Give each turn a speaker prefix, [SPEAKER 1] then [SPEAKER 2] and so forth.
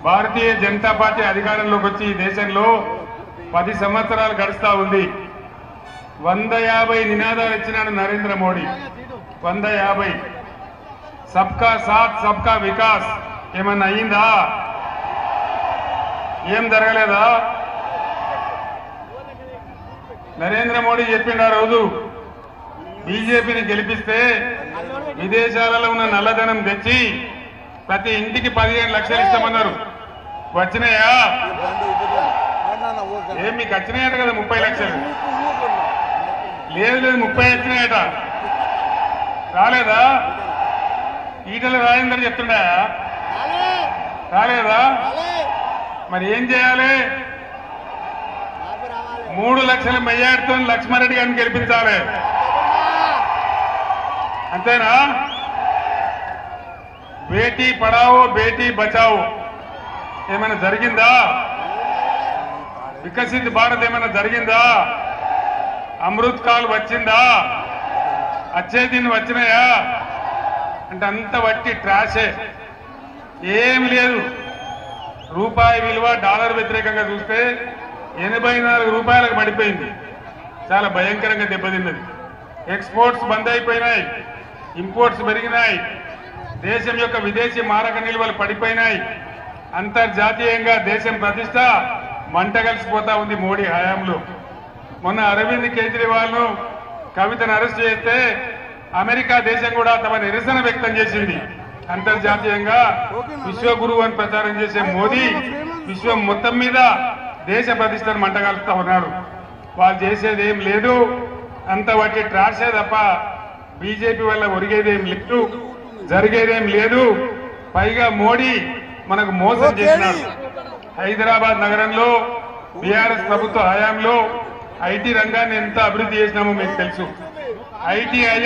[SPEAKER 1] Bharatiya Janata party అధికారంలోకి వచ్చి ఈ దేశంలో 10 సంవత్సరాలు గడుస్తా ఉంది. 150 నినాదాలు ఇచ్చినాడు నరేంద్ర మోడీ. 150. సబ్కా సాత్ సబ్కా వికాస్ ఏమన్నా అయ్యిందా? ఏం జరగలేదా? నరేంద్ర మోడీ చెప్పిండు ఆ రోజు బీజేపీని గెలిపిస్తే విదేశాలలో ఉన్న నల్లధనం తెచ్చి ప్రతి ఇంటికి 15 లక్షలు ఇస్తామన్నారు. వచ్చినాయా? ఏం మీకు వచ్చినాయట కదా 30 లక్షలు? లేదు 30 వచ్చినాయట. రాలేదా? ఈటల రాజేందర్ చెప్తుండా? రాలేదా? మరి ఏం చేయాలి? 3 లక్షల మెజార్టీతో లక్ష్మారెడ్డి గారిని గెలిపించాలి. అంతేనా? బేటీ పడావో బేటీ బచావో ఏమైనా జరిగిందా? వికసిత్ భారత్ ఏమైనా జరిగిందా? అమృత్ కాల్ వచ్చిందా? వచ్చే దీన్ని వచ్చినాయా? అంటే అంత వట్టి ట్రాషే, ఏమి లేదు. రూపాయి విలువ డాలర్ వ్యతిరేకంగా చూస్తే 84 రూపాయలకు పడిపోయింది. చాలా భయంకరంగా దెబ్బతిన్నది. ఎక్స్పోర్ట్స్ బంద్ అయిపోయినాయి, ఇంపోర్ట్స్ పెరిగినాయి, దేశం యొక్క విదేశీ మారక నిల్వలు పడిపోయినాయి. అంతర్జాతీయంగా దేశం ప్రతిష్ట మంట కలిసిపోతా ఉంది మోడీ హయాంలో. మొన్న అరవింద్ కేజ్రీవాల్ ను కవితను అరెస్ట్ చేస్తే అమెరికా దేశం కూడా తమ నిరసన వ్యక్తం చేసింది. అంతర్జాతీయంగా విశ్వగురువు అని ప్రచారం చేసే మోదీ విశ్వం మొత్తం మీద దేశ ప్రతిష్టను మంటగలుపుతా ఉన్నాడు. వాళ్ళు చేసేది ఏం లేదు, అంత వాటి ట్రాషే తప్ప బీజేపీ వల్ల ఒరిగేదేం లేదు, జరిగేదేం లేదు. పైగా మోడీ మనకు మోసం చేసినాడు. హైదరాబాద్ నగరంలో బీఆర్ఎస్ ప్రభుత్వ హయాంలో ఐటీ రంగాన్ని ఎంత అభివృద్ధి చేసినామో మీకు తెలుసు. ఐటీ